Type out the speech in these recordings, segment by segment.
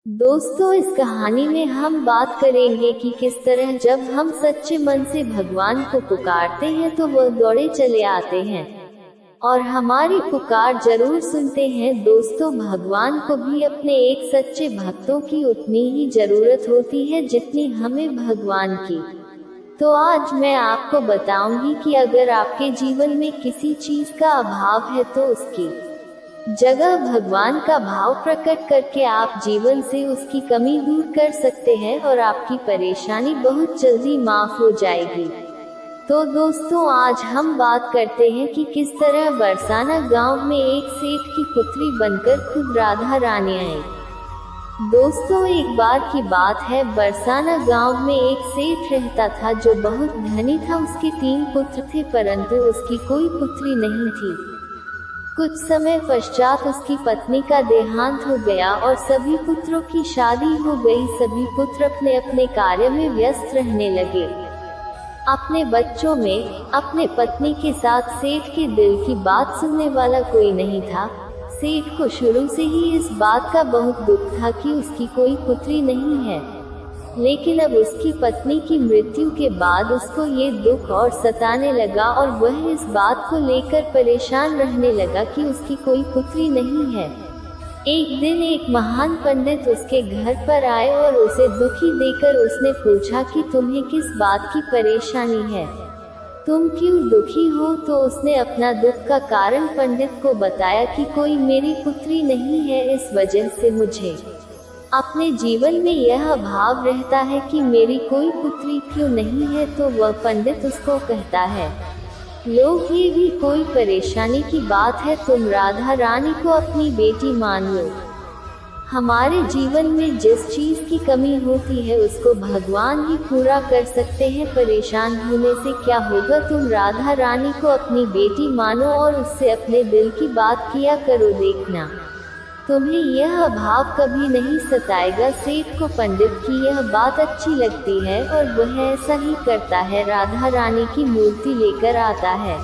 दोस्तों, इस कहानी में हम बात करेंगे कि किस तरह जब हम सच्चे मन से भगवान को पुकारते हैं तो वह दौड़े चले आते हैं और हमारी पुकार जरूर सुनते हैं। दोस्तों, भगवान को भी अपने एक सच्चे भक्तों की उतनी ही जरूरत होती है जितनी हमें भगवान की। तो आज मैं आपको बताऊंगी कि अगर आपके जीवन में किसी चीज का अभाव है तो उसकी जगह भगवान का भाव प्रकट करके आप जीवन से उसकी कमी दूर कर सकते हैं और आपकी परेशानी बहुत जल्दी माफ हो जाएगी। तो दोस्तों, आज हम बात करते हैं कि किस तरह बरसाना गांव में एक सेठ की पुत्री बनकर खुद राधा रानी आई। दोस्तों, एक बार की बात है, बरसाना गांव में एक सेठ रहता था जो बहुत धनी था। उसके 3 पुत्र थे परंतु उसकी कोई पुत्री नहीं थी। कुछ समय पश्चात उसकी पत्नी का देहांत हो गया और सभी पुत्रों की शादी हो गई। सभी पुत्र अपने अपने कार्य में व्यस्त रहने लगे। अपने बच्चों में अपने पत्नी के साथ सेठ के दिल की बात सुनने वाला कोई नहीं था। सेठ को शुरू से ही इस बात का बहुत दुख था कि उसकी कोई पुत्री नहीं है, लेकिन अब उसकी पत्नी की मृत्यु के बाद उसको ये दुख और सताने लगा और वह इस बात को लेकर परेशान रहने लगा कि उसकी कोई पुत्री नहीं है। एक दिन एक महान पंडित उसके घर पर आए और उसे दुखी देखकर उसने पूछा कि तुम्हें किस बात की परेशानी है, तुम क्यों दुखी हो। तो उसने अपना दुख का कारण पंडित को बताया कि कोई मेरी पुत्री नहीं है, इस वजह से मुझे अपने जीवन में यह भाव रहता है कि मेरी कोई पुत्री क्यों नहीं है। तो वह पंडित उसको कहता है, लोग, ये भी कोई परेशानी की बात है, तुम राधा रानी को अपनी बेटी मान लो। हमारे जीवन में जिस चीज की कमी होती है उसको भगवान ही पूरा कर सकते हैं। परेशान होने से क्या होगा, तुम राधा रानी को अपनी बेटी मानो और उससे अपने दिल की बात किया करो, देखना तुम्हें यह भाव कभी नहीं सताएगा। सेठ को पंडित की यह बात अच्छी लगती है और वह ऐसा ही करता है। राधा रानी की मूर्ति लेकर आता है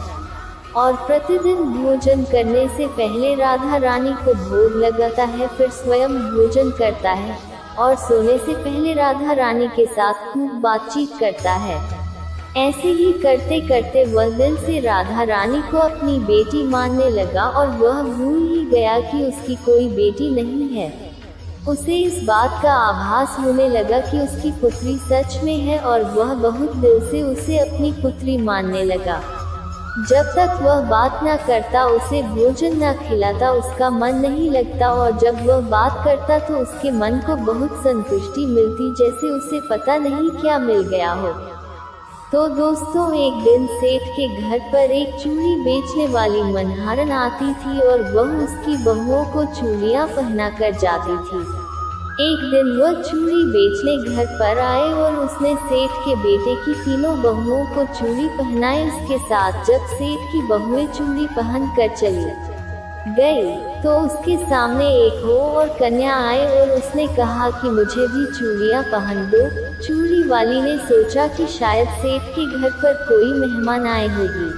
और प्रतिदिन भोजन करने से पहले राधा रानी को भोग लगाता है, फिर स्वयं भोजन करता है और सोने से पहले राधा रानी के साथ खूब बातचीत करता है। ऐसे ही करते करते वह दिल से राधा रानी को अपनी बेटी मानने लगा और वह भूल ही गया कि उसकी कोई बेटी नहीं है। उसे इस बात का आभास होने लगा कि उसकी पुत्री सच में है और वह बहुत दिल से उसे अपनी पुत्री मानने लगा। जब तक वह बात न करता, उसे भोजन न खिलाता, उसका मन नहीं लगता और जब वह बात करता तो उसके मन को बहुत संतुष्टि मिलती, जैसे उसे पता नहीं क्या मिल गया हो। तो दोस्तों, एक दिन सेठ के घर पर एक चूड़ी बेचने वाली मनहारन आती थी और वह उसकी बहुओं को चूड़ियां पहना कर जाती थी। एक दिन वह चूड़ी बेचने घर पर आए और उसने सेठ के बेटे की तीनों बहुओं को चूड़ी पहनाई। इसके साथ जब सेठ की बहुएं चूड़ी पहन कर चली गई तो उसके सामने एक हो और कन्या आए और उसने कहा कि मुझे भी चूड़ियां पहन दो। चूड़ी वाली ने सोचा कि शायद सेठ के घर पर कोई मेहमान आए होगी,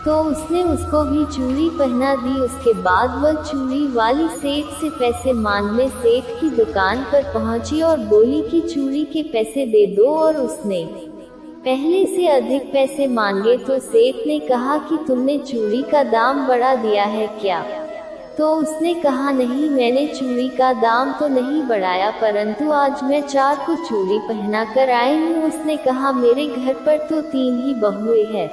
तो उसने उसको भी चूड़ी पहना दी। उसके बाद वह चूड़ी वाली सेठ से पैसे मांगने सेठ की दुकान पर पहुंची और बोली कि चूड़ी के पैसे दे दो, और उसने पहले से अधिक पैसे मांगे तो सेठ ने कहा कि तुमने चूड़ी का दाम बढ़ा दिया है क्या। तो उसने कहा, नहीं, मैंने चूड़ी का दाम तो नहीं बढ़ाया, परंतु आज मैं 4 को चूड़ी पहना कर आई हूँ। उसने कहा, मेरे घर पर तो 3 ही बहुएं हैं।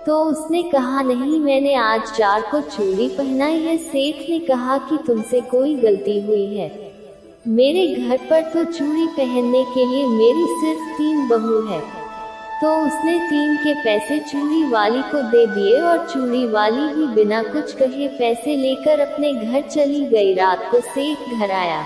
तो उसने कहा, नहीं, मैंने आज 4 को चूड़ी पहनाई है। सेठ ने कहा कि तुमसे कोई गलती हुई है, मेरे घर पर तो चूड़ी पहनने के लिए मेरी सिर्फ 3 बहू है। तो उसने 3 के पैसे चूड़ी वाली को दे दिए और चूड़ी वाली भी बिना कुछ कहे पैसे लेकर अपने घर चली गई। रात को सेठ घर आया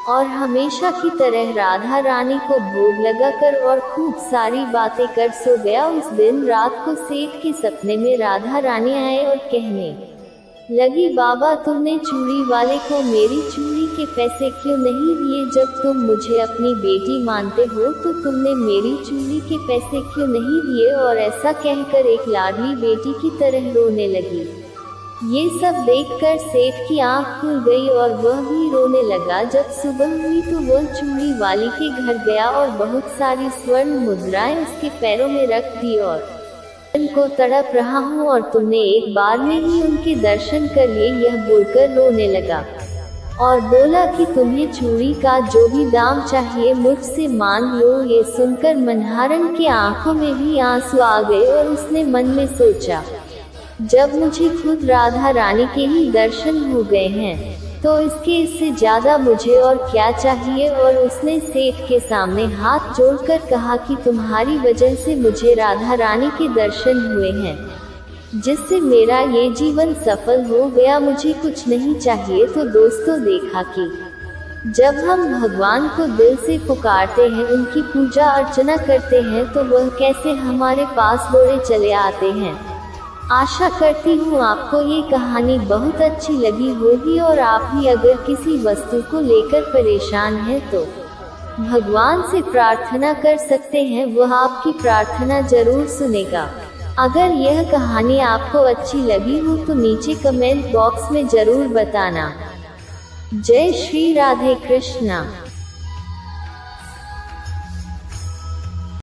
और हमेशा की तरह राधा रानी को भोग लगाकर और खूब सारी बातें कर सो गया। उस दिन रात को सेठ के सपने में राधा रानी आए और कहने लगी, बाबा, तुमने चूड़ी वाले को मेरी चूड़ी के पैसे क्यों नहीं दिए? जब तुम मुझे अपनी बेटी मानते हो तो तुमने मेरी चूड़ी के पैसे क्यों नहीं दिए? और ऐसा कहकर एक लाडली बेटी की तरह रोने लगी। ये सब देखकर सेठ की आंख खुल गई और वह भी रोने लगा। जब सुबह हुई तो वह चूड़ी वाली के घर गया और बहुत सारी स्वर्ण मुद्राएं उसके पैरों में रख दी और को तड़प रहा हूँ और तुमने एक बार में ही उनके दर्शन कर लिए, यह बोलकर रोने लगा और बोला कि तुम्हें चूड़ी का जो भी दाम चाहिए मुझसे मांग लो। ये सुनकर मनहरन की आंखों में भी आंसू आ गए और उसने मन में सोचा, जब मुझे खुद राधा रानी के ही दर्शन हो गए हैं तो इससे ज्यादा मुझे और क्या चाहिए। और उसने सेठ के सामने हाथ जोड़कर कहा कि तुम्हारी वजह से मुझे राधा रानी के दर्शन हुए हैं, जिससे मेरा ये जीवन सफल हो गया, मुझे कुछ नहीं चाहिए। तो दोस्तों देखा कि जब हम भगवान को दिल से पुकारते हैं, उनकी पूजा अर्चना करते हैं तो वह कैसे हमारे पास दौड़े चले आते हैं। आशा करती हूँ आपको ये कहानी बहुत अच्छी लगी होगी और आप भी अगर किसी वस्तु को लेकर परेशान हैं तो भगवान से प्रार्थना कर सकते हैं, वह आपकी प्रार्थना जरूर सुनेगा। अगर यह कहानी आपको अच्छी लगी हो तो नीचे कमेंट बॉक्स में जरूर बताना। जय श्री राधे कृष्णा।